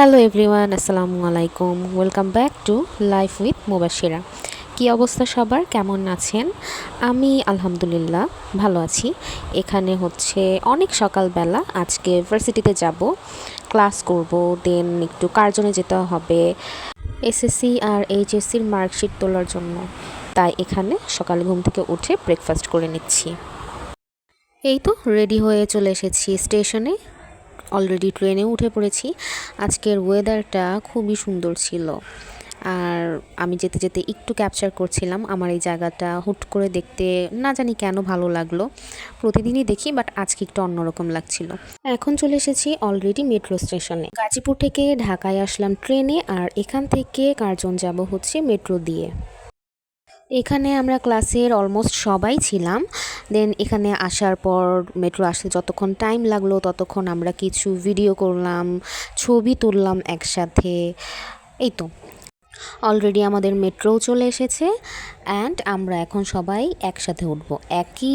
Hello everyone, আসসালামু আলাইকুম। Welcome back to life with Mobashira. কী অবস্থা সবার, কেমন আছেন? আমি আলহামদুলিল্লাহ ভালো আছি। এখানে হচ্ছে অনেক সকালবেলা, আজকে ভার্সিটিতে যাব, ক্লাস করব, দেন একটু কার্জনে যেতে হবে এসএসসি আর এইচএসসির মার্কশিট তোলার জন্য। তাই এখানে সকালে ঘুম থেকে উঠে ব্রেকফাস্ট করে নিচ্ছি। এই তো রেডি হয়ে চলে এসেছি স্টেশনে, অলরেডি ট্রেনে উঠে পড়েছি। আজকের ওয়েদারটা খুবই সুন্দর ছিল, আর আমি যেতে যেতে একটু ক্যাপচার করছিলাম আমার এই জায়গাটা। হুট করে দেখতে না জানি কেন ভালো লাগলো, প্রতিদিনই দেখি বাট আজকে একটু অন্যরকম লাগছিল। এখন চলে এসেছি অলরেডি মেট্রো স্টেশনে। গাজীপুর থেকে ঢাকায় আসলাম ট্রেনে, আর এখান থেকে কার্জন যাব হচ্ছে মেট্রো দিয়ে। এখানে আমরা ক্লাসের অলমোস্ট সবাই ছিলাম। দেন এখানে আসার পর মেট্রো আসতে যতক্ষণ টাইম লাগলো ততক্ষণ আমরা কিছু ভিডিও করলাম, ছবি তুললাম একসাথে। এই তো অলরেডি আমাদের মেট্রোও চলে এসেছে, অ্যান্ড আমরা এখন সবাই একসাথে উঠবো, একই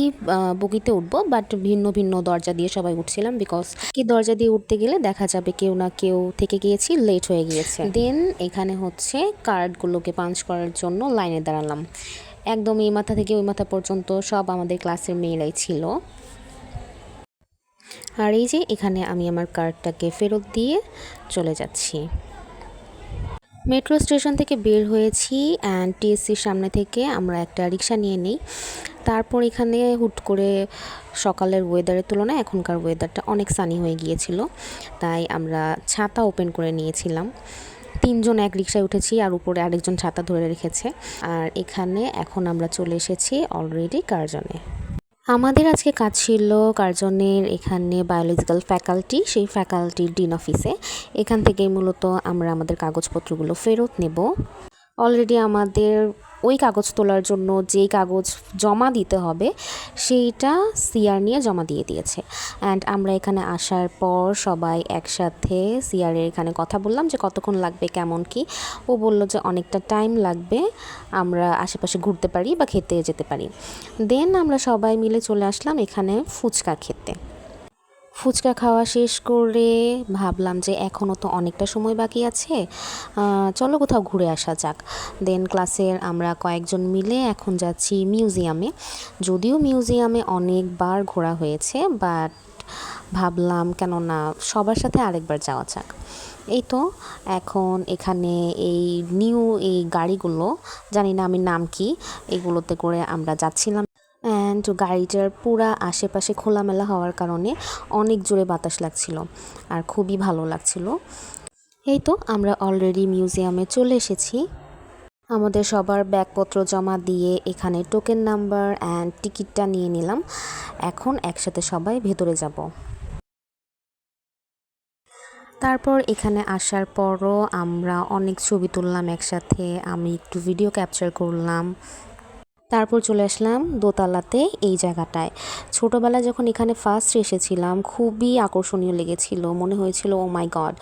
বগিতে উঠবো, বাট ভিন্ন ভিন্ন দরজা দিয়ে সবাই উঠছিলাম, বিকজ কি দরজা দিয়ে উঠতে গেলে দেখা যাবে কেউ না কেউ থেকে গিয়েছি, লেট হয়ে গিয়েছে। দেন এখানে হচ্ছে কার্ডগুলোকে পাঞ্চ করার জন্য লাইনে দাঁড়ালাম। একদম এই মাথা থেকে ওই মাথা পর্যন্ত সব আমাদের ক্লাসের মেয়েরাই ছিল। আর এই যে এখানে আমি আমার কার্ডটাকে ফেরত দিয়ে চলে যাচ্ছি। মেট্রো স্টেশন থেকে বের হয়েছি, অ্যান্ড টিএসসির সামনে থেকে আমরা একটা রিক্সা নিয়ে নিই। তারপর এখানে হুট করে সকালের ওয়েদারের তুলনায় এখনকার ওয়েদারটা অনেক সানি হয়ে গিয়েছিল, তাই আমরা ছাতা ওপেন করে নিয়েছিলাম। তিনজন এক রিক্সায় উঠেছি, আর উপরে আরেকজন ছাতা ধরে রেখেছে। আর এখানে এখন আমরা চলে এসেছি অলরেডি কার্জনে। আমাদের আজকে কাজ ছিল কার্জনের এখানে বায়োলজিক্যাল ফ্যাকাল্টি, সেই ফ্যাকাল্টির ডিন অফিসে। এখান থেকেই মূলত আমরা আমাদের কাগজপত্রগুলো ফেরত নেব। অলরেডি আমাদের ওই কাগজ তোলার জন্য যেই কাগজ জমা দিতে হবে সেইটা সিআর নিয়ে জমা দিয়ে দিয়েছে। অ্যান্ড আমরা এখানে আসার পর সবাই একসাথে সিআরের এখানে কথা বললাম যে কতক্ষণ লাগবে, কেমন কি। ও বলল যে অনেকটা টাইম লাগবে, আমরা আশেপাশে ঘুরতে পারি বা খেতে যেতে পারি। দেন আমরা সবাই মিলে চলে আসলাম এখানে ফুচকা খেতে। ফুচকা খাওয়া শেষ করে ভাবলাম যে এখনও তো অনেকটা সময় বাকি আছে, চলো কোথাও ঘুরে আসা যাক। দেন ক্লাসের আমরা কয়েকজন মিলে এখন যাচ্ছি মিউজিয়ামে। যদিও মিউজিয়ামে অনেকবার ঘোরা হয়েছে, বাট ভাবলাম কেন না সবার সাথে আরেকবার যাওয়া যাক। এই তো এখন এখানে এই নিউ এই গাড়িগুলো, জানি না আমি নাম কি, এগুলোতে করে আমরা যাচ্ছিলাম। অ্যান্ড গাড়িটার পুরা আশেপাশে খোলামেলা হওয়ার কারণে অনেক জোরে বাতাস লাগছিল আর খুবই ভালো লাগছিল। এই তো আমরা অলরেডি মিউজিয়ামে চলে এসেছি। আমাদের সবার ব্যাগপত্র জমা দিয়ে এখানে টোকেন নাম্বার অ্যান্ড টিকিটটা নিয়ে নিলাম। এখন একসাথে সবাই ভেতরে যাব। তারপর এখানে আসার পরও আমরা অনেক ছবি তুললাম একসাথে, আমি একটু ভিডিও ক্যাপচার করলাম। তারপর চলে আসলাম দোতলাতে। এই জায়গাটায় ছোটোবেলায় যখন এখানে ফার্স্ট এসেছিলাম খুবই আকর্ষণীয় লেগেছিল, মনে হয়েছিল ও মাই গড,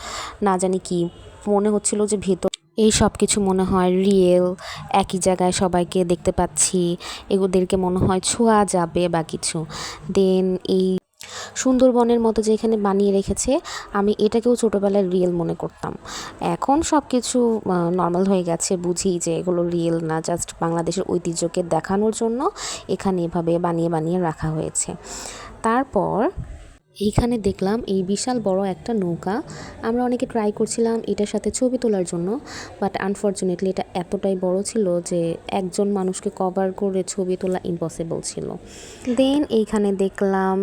না জানি কি মনে হচ্ছিল যে ভেতর এই সব কিছু মনে হয় রিয়েল, একই জায়গায় সবাইকে দেখতে পাচ্ছি, এগুলোদেরকে মনে হয় ছোঁয়া যাবে বা কিছু। দেন এই সুন্দরবনের মতো যে এখানে বানিয়ে রেখেছে, আমি এটাকেও ছোটোবেলায় রিয়েল মনে করতাম। এখন সব কিছু নর্মাল হয়ে গেছে, বুঝি যে এগুলো রিয়েল না, জাস্ট বাংলাদেশের ঐতিহ্যকে দেখানোর জন্য এখানে এভাবে বানিয়ে বানিয়ে রাখা হয়েছে। তারপর এইখানে দেখলাম এই বিশাল বড় একটা নৌকা। আমরা অনেকে ট্রাই করছিলাম এটার সাথে ছবি তোলার জন্য, বাট আনফর্চুনেটলি এটা এতটাই বড় ছিল যে একজন মানুষকে কভার করে ছবি তোলা ইম্পসিবল ছিল। দেন এইখানে দেখলাম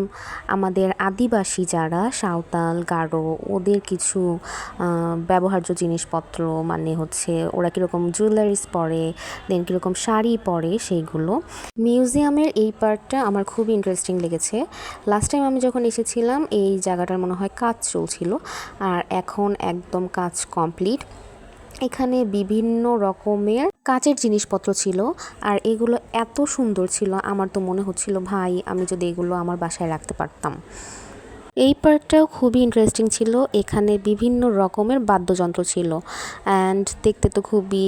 আমাদের আদিবাসী যারা সাঁওতাল গারো, ওদের কিছু ব্যবহার্য জিনিসপত্র, মানে হচ্ছে ওরা কীরকম জুয়েলারিস পরে, দেন কীরকম শাড়ি পরে, সেইগুলো। মিউজিয়ামের এই পার্টটা আমার খুবই ইন্টারেস্টিং লেগেছে। লাস্ট টাইম আমি যখন এসেছিলাম এই জায়গাটার মনে হয় কাজ চলছিল, আর এখন একদম কাজ কমপ্লিট। এখানে বিভিন্ন রকমের কাচের জিনিসপত্র ছিল, আর এগুলো এত সুন্দর ছিল, আমার তো মনে হচ্ছিল ভাই আমি যদি এগুলো আমার বাসায় রাখতে পারতাম। এই পার্টটাও খুবই ইন্টারেস্টিং ছিল, এখানে বিভিন্ন রকমের বাদ্যযন্ত্র ছিল, অ্যান্ড দেখতে তো খুবই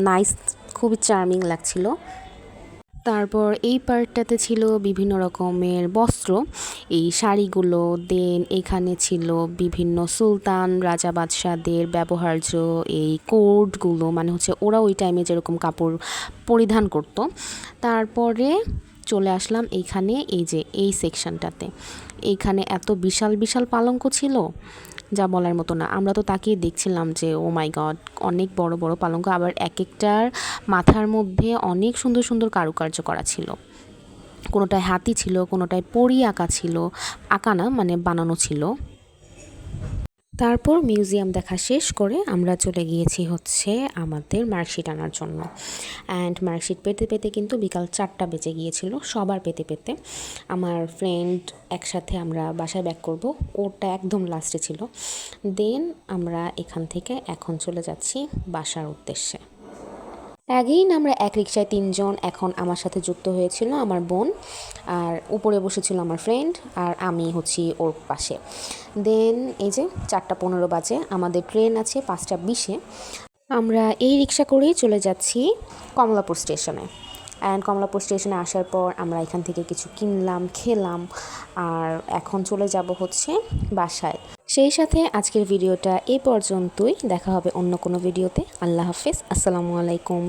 নাইস, খুবই চার্মিং লাগছিল। তারপর এই পার্টটাতে ছিল বিভিন্ন রকমের বস্ত্র, এই শাড়িগুলো। দেন এখানে ছিল বিভিন্ন সুলতান রাজা বাদশাদের ব্যবহার্য এই কোটগুলো, মানে হচ্ছে ওরা ওই টাইমে যেরকম কাপড় পরিধান করত। তারপরে চলে আসলাম এইখানে, এই যে এই সেকশনটাতে। এইখানে এত বিশাল বিশাল পালঙ্ক ছিল, যা বলার মতো না। আমরা তো তাকিয়ে দেখছিলাম যে ও মাই গড, অনেক বড় বড় পালঙ্ক, আবার এক একটার মাথার মধ্যে অনেক সুন্দর সুন্দর কারুকার্য করা ছিল। কোনোটায় হাতি ছিল, কোনোটায় পরী আঁকা ছিল, আঁকা না মানে বানানো ছিল। তারপর মিউজিয়াম দেখা শেষ করে আমরা চলে গিয়েছি হচ্ছে আমাদের মার্কশিট আনার জন্য। অ্যান্ড মার্কশিট পেতে পেতে কিন্তু বিকাল 4টা বেজে গিয়েছিল সবার পেতে পেতে। আমার ফ্রেন্ড একসাথে আমরা বাসায় ব্যাক করব, ওটা একদম লাস্টে ছিল। দেন আমরা এখান থেকে এখন চলে যাচ্ছি বাসার উদ্দেশ্যে। আগেই আমরা এক রিকশায় 3 জন, এখন আমার সাথে যুক্ত হয়েছিল আমার বোন, আর উপরে বসেছিল আমার ফ্রেন্ড, আর আমি হচ্ছি ওর পাশে। দেন এই যে 4টা 15 বাজে, আমাদের ট্রেন আছে 5টা 20-এ। আমরা এই রিকশা করেই চলে যাচ্ছি কমলাপুর স্টেশনে। অ্যান্ড কমলাপুর স্টেশনে আসার পর আমরা এখান থেকে কিছু কিনলাম, খেলাম, আর এখন চলে যাব হচ্ছে বাসায়। সেই সাথে আজকের ভিডিওটা এই পর্যন্তই। দেখা হবে অন্য কোনো ভিডিওতে। আল্লাহ হাফেজ, আসসালামু আলাইকুম।